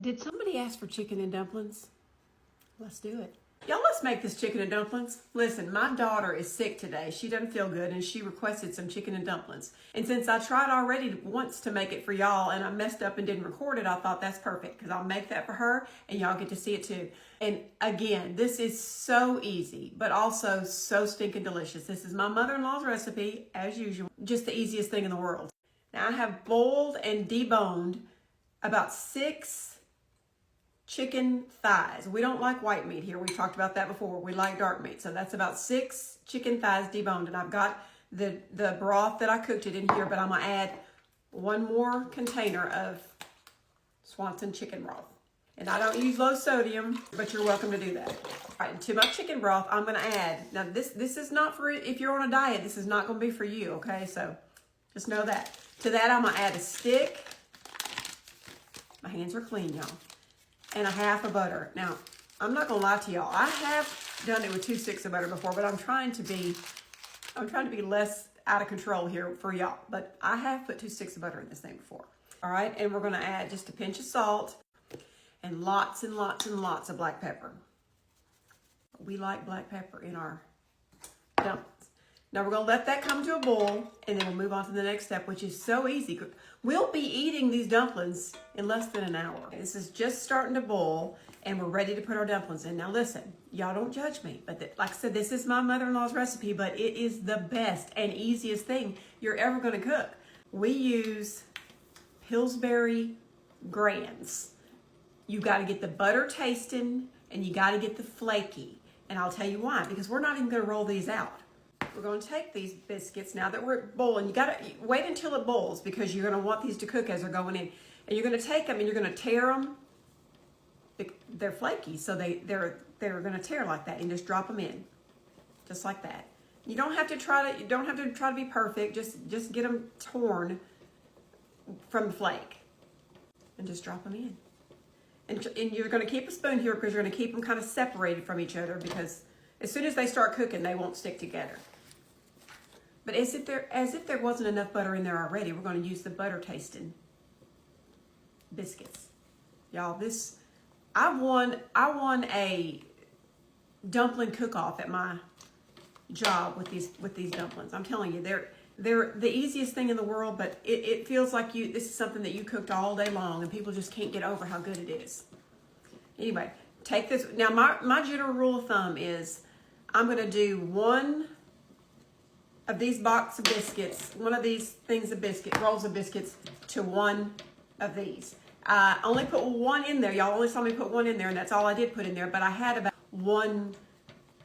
Did somebody ask for chicken and dumplings? Let's do it. Y'all, let's make this chicken and dumplings. Listen, my daughter is sick today. She doesn't feel good and she requested some chicken and dumplings. And since I tried already once to make it for y'all and I messed up and didn't record it, I thought that's perfect because I'll make that for her and y'all get to see it too. And again, this is so easy, but also so stinking delicious. This is my mother-in-law's recipe, as usual. Just the easiest thing in the world. Now I have boiled and deboned about 6 chicken thighs. We don't like white meat here. We've talked about that before. We like dark meat. So that's about 6 chicken thighs deboned. And I've got the broth that I cooked it in here, but I'm gonna add 1 more container of Swanson chicken broth. And I don't use low sodium, but you're welcome to do that. All right, and to my chicken broth, I'm gonna add, now this is not for, if you're on a diet, this is not gonna be for you, okay? So just know that. To that, I'm gonna add a stick. My hands are clean, y'all. And 1/2 of butter. Now, I'm not gonna lie to y'all. I have done it with 2 sticks of butter before, but I'm trying to be less out of control here for y'all. But I have put 2 sticks of butter in this thing before. All right, and we're gonna add just a pinch of salt and lots and lots and lots of black pepper. We like black pepper in our dumplings. Now we're gonna let that come to a boil and then we'll move on to the next step, which is so easy. We'll be eating these dumplings in less than an hour. This is just starting to boil and we're ready to put our dumplings in. Now listen, y'all don't judge me, but like I said, this is my mother-in-law's recipe, but it is the best and easiest thing you're ever gonna cook. We use Pillsbury Grands. You gotta get the butter tasting and you gotta get the flaky. And I'll tell you why, because we're not even gonna roll these out. We're going to take these biscuits now that we're boiling. You gotta wait until it boils because you're gonna want these to cook as they're going in. And you're gonna take them and you're gonna tear them. They're flaky, so they're gonna tear like that, and just drop them in, just like that. You don't have to try to be perfect. Just get them torn from the flake, and just drop them in. And you're gonna keep a spoon here because you're gonna keep them kind of separated from each other because as soon as they start cooking, they won't stick together. But as if there wasn't enough butter in there already, we're going to use the butter tasting biscuits. Y'all, I won a dumpling cook-off at my job with these dumplings. I'm telling you, they're the easiest thing in the world, but it feels like this is something that you cooked all day long and people just can't get over how good it is. Anyway, take this. Now my general rule of thumb is I'm going to do 1 of these box of biscuits, 1 of these rolls of biscuits to 1 of these. I only put 1 in there. Y'all only saw me put 1 in there, and that's all I did put in there. But I had about 1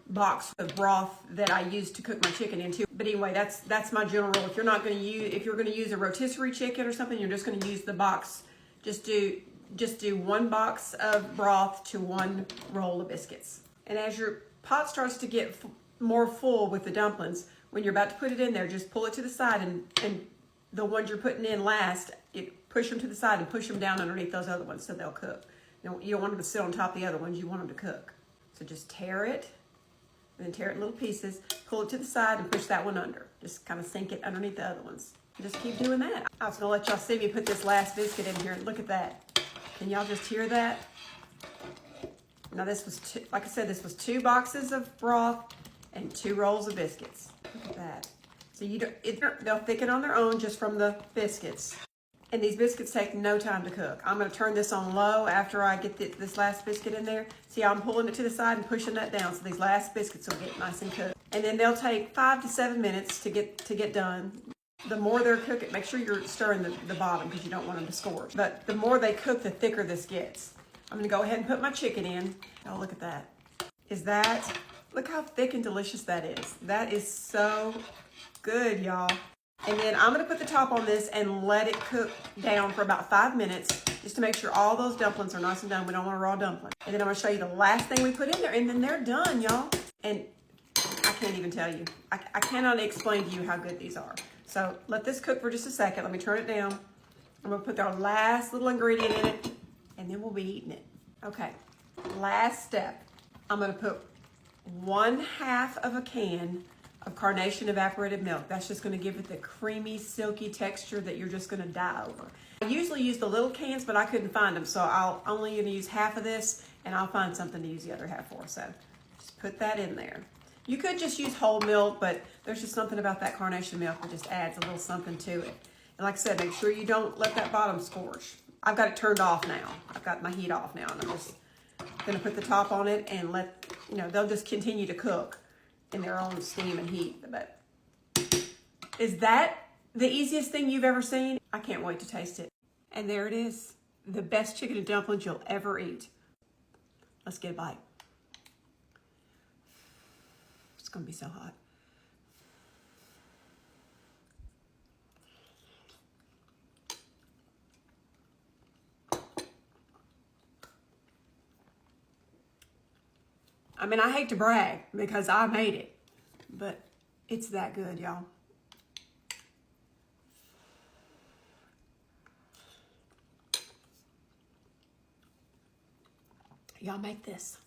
box of broth that I used to cook my chicken into. But anyway, that's my general rule. If you're going to use a rotisserie chicken or something, you're just going to use the box. Just do 1 box of broth to 1 roll of biscuits. And as your pot starts to get more full with the dumplings, when you're about to put it in there, just pull it to the side and the ones you're putting in last, push them to the side and push them down underneath those other ones so they'll cook. You don't want them to sit on top of the other ones, you want them to cook. So just tear it, and then tear it in little pieces, pull it to the side and push that one under. Just kind of sink it underneath the other ones. Just keep doing that. I was gonna let y'all see me put this last biscuit in here. Look at that. Can y'all just hear that? Now this was, like I said, this was 2 boxes of broth and 2 rolls of biscuits. Look at that. So they'll thicken on their own just from the biscuits. And these biscuits take no time to cook. I'm gonna turn this on low after I get this last biscuit in there. See how I'm pulling it to the side and pushing that down so these last biscuits will get nice and cooked. And then they'll take 5 to 7 minutes to get done. The more they're cooking, make sure you're stirring the bottom because you don't want them to scorch. But the more they cook, the thicker this gets. I'm gonna go ahead and put my chicken in. Oh, look at that. Look how thick and delicious that is. That is so good, y'all. And then I'm gonna put the top on this and let it cook down for about 5 minutes just to make sure all those dumplings are nice and done. We don't want a raw dumpling. And then I'm gonna show you the last thing we put in there and then they're done, y'all. And I can't even tell you. I cannot explain to you how good these are. So let this cook for just a second. Let me turn it down. I'm gonna put our last little ingredient in it and then we'll be eating it. Okay, last step. I'm gonna put 1/2 of a can of Carnation evaporated milk. That's just gonna give it the creamy, silky texture that you're just gonna die over. I usually use the little cans, but I couldn't find them, so I'll only gonna use half of this, and I'll find something to use the other half for. So just put that in there. You could just use whole milk, but there's just something about that Carnation milk that just adds a little something to it. And like I said, make sure you don't let that bottom scorch. I've got it turned off now. I've got my heat off now, and I'm just gonna put the top on it and let, you know, they'll just continue to cook in their own steam and heat. But is that the easiest thing you've ever seen? I can't wait to taste it. And there it is, the best chicken and dumplings you'll ever eat. Let's get a bite. It's gonna be so hot. I mean, I hate to brag because I made it, but it's that good, y'all. Y'all make this.